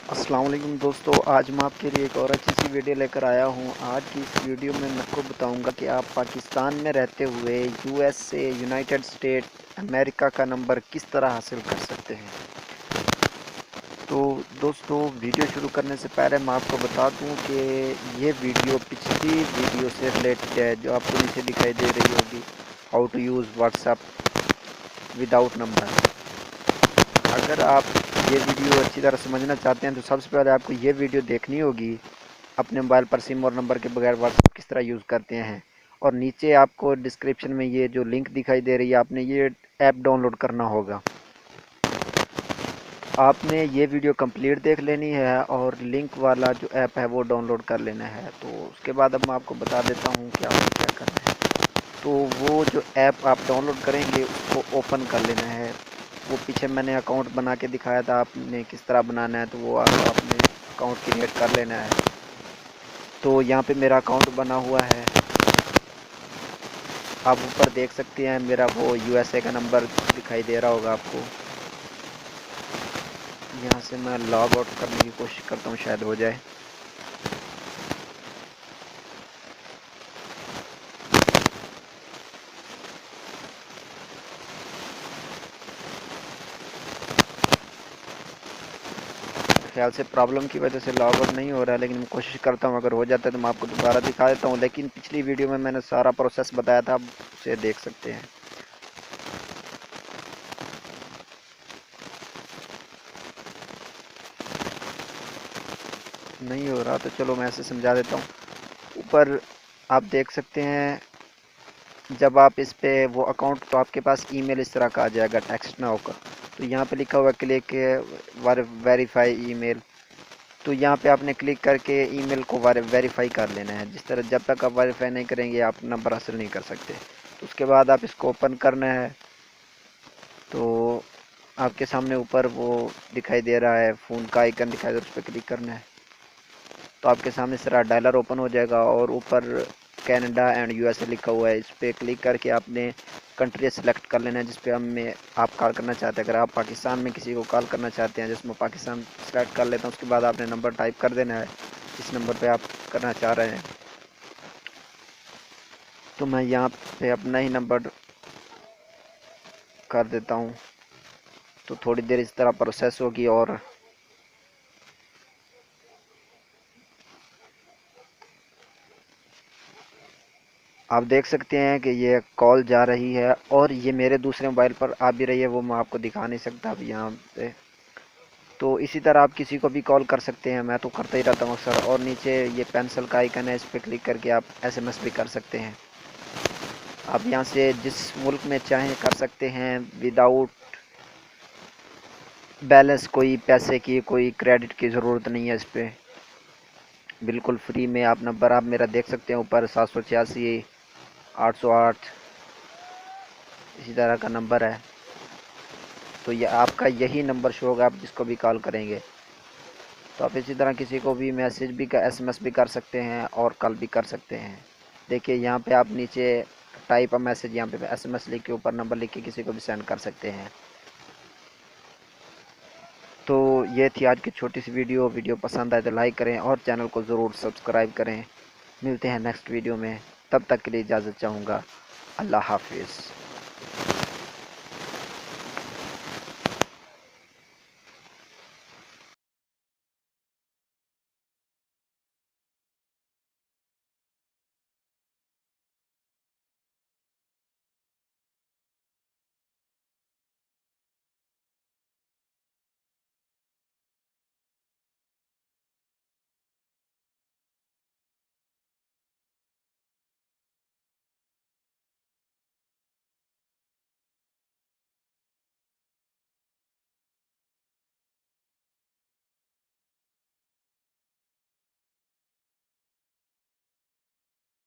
अस्सलाम वालेकुम दोस्तों, आज मैं आपके लिए एक और अच्छी सी वीडियो लेकर आया हूं। आज की इस वीडियो में मैं आपको बताऊंगा कि आप पाकिस्तान में रहते हुए यूएस से यूनाइटेड स्टेट अमेरिका का नंबर किस तरह हासिल कर सकते हैं। तो दोस्तों, वीडियो शुरू करने से पहले मैं आपको बता दूं कि ये वीडियो पिछली वीडियो से रिलेटेड है जो आपको नीचे दिखाई दे रही होगी, how to use WhatsApp without number. अगर आप ये वीडियो अच्छी तरह समझना चाहते हैं तो सबसे पहले आपको ये वीडियो देखनी होगी, अपने मोबाइल पर सिम और नंबर के बगैर व्हाट्सएप किस तरह यूज़ करते हैं। और नीचे आपको डिस्क्रिप्शन में ये जो लिंक दिखाई दे रही है, आपने ये ऐप डाउनलोड करना होगा। आपने ये वीडियो कंप्लीट देख लेनी है और लिंक वाला जो ऐप है वो डाउनलोड कर लेना है। तो उसके बाद अब मैं आपको बता देता हूँ कि आपको क्या करना है। तो वो जो ऐप आप डाउनलोड करेंगे उसको ओपन कर लेना है। वो पीछे मैंने अकाउंट बना के दिखाया था, आपने किस तरह बनाना है, तो वो आपने अकाउंट क्रिएट कर लेना है। तो यहाँ पे मेरा अकाउंट बना हुआ है, आप ऊपर देख सकते हैं मेरा वो यूएसए का नंबर दिखाई दे रहा होगा आपको। यहाँ से मैं लॉग आउट करने की कोशिश करता हूँ, शायद हो जाए। ख्याल से प्रॉब्लम की वजह से लॉग आउट नहीं हो रहा है, लेकिन मैं कोशिश करता हूँ, अगर हो जाता है तो मैं आपको दोबारा दिखा देता हूँ। लेकिन पिछली वीडियो में मैंने सारा प्रोसेस बताया था, आप उसे देख सकते हैं। नहीं हो रहा तो चलो मैं ऐसे समझा देता हूँ। ऊपर आप देख सकते हैं, जब आप इस पे वो अकाउंट, तो आपके पास ईमेल इस तरह का आ जाएगा, टेक्स्ट ना होकर। तो यहाँ पे लिखा हुआ क्लिक वेरीफाई ईमेल। तो यहाँ पे आपने क्लिक करके ईमेल को वेरीफाई कर लेना है। जिस तरह जब तक आप वेरीफाई नहीं करेंगे आप नंबर हासिल नहीं कर सकते। तो उसके बाद आप इसको ओपन करना है। तो आपके सामने ऊपर वो दिखाई दे रहा है, फ़ोन का आइकन दिखाई दे रहा है, उस पर क्लिक करना है। तो आपके सामने इस तरह डायलर ओपन हो जाएगा और ऊपर कनाडा एंड यूएसए लिखा हुआ है। इस पर क्लिक करके आपने कंट्री सेलेक्ट कर लेना है जिस पे हमें आप कॉल करना चाहते हैं। अगर आप पाकिस्तान में किसी को कॉल करना चाहते हैं, जिसमें पाकिस्तान सेलेक्ट कर लेता हूँ, उसके बाद आपने नंबर टाइप कर देना है जिस नंबर पे आप करना चाह रहे हैं। तो मैं यहाँ पे अपना ही नंबर कर देता हूँ। तो थोड़ी देर इस तरह प्रोसेस होगी और आप देख सकते हैं कि ये कॉल जा रही है और ये मेरे दूसरे मोबाइल पर आ भी रही है, वो मैं आपको दिखा नहीं सकता अभी यहाँ पे। तो इसी तरह आप किसी को भी कॉल कर सकते हैं, मैं तो करता ही रहता हूँ अक्सर। और नीचे ये पेंसिल का आइकन है, इस पर क्लिक करके आप एसएमएस भी कर सकते हैं। आप यहाँ से जिस मुल्क में चाहें कर सकते हैं विदाउट बैलेंस, कोई पैसे की, कोई क्रेडिट की ज़रूरत नहीं है। इस पर बिल्कुल फ्री में आप नंबर आप मेरा देख सकते हैं ऊपर, 786 808 इसी तरह का नंबर है। तो ये आपका यही नंबर शो होगा आप जिसको भी कॉल करेंगे। तो आप इसी तरह किसी को भी मैसेज भी का एसएमएस भी कर सकते हैं और कॉल भी कर सकते हैं। देखिए यहाँ पे आप नीचे टाइप अ मैसेज, यहाँ पे एसएमएस लिख के ऊपर नंबर लिख के किसी को भी सेंड कर सकते हैं। तो ये थी आज की छोटी सी वीडियो पसंद आए तो लाइक करें और चैनल को ज़रूर सब्सक्राइब करें। मिलते हैं नेक्स्ट वीडियो में, तब तक के लिए इजाज़त चाहूँगा। अल्लाह हाफिज़।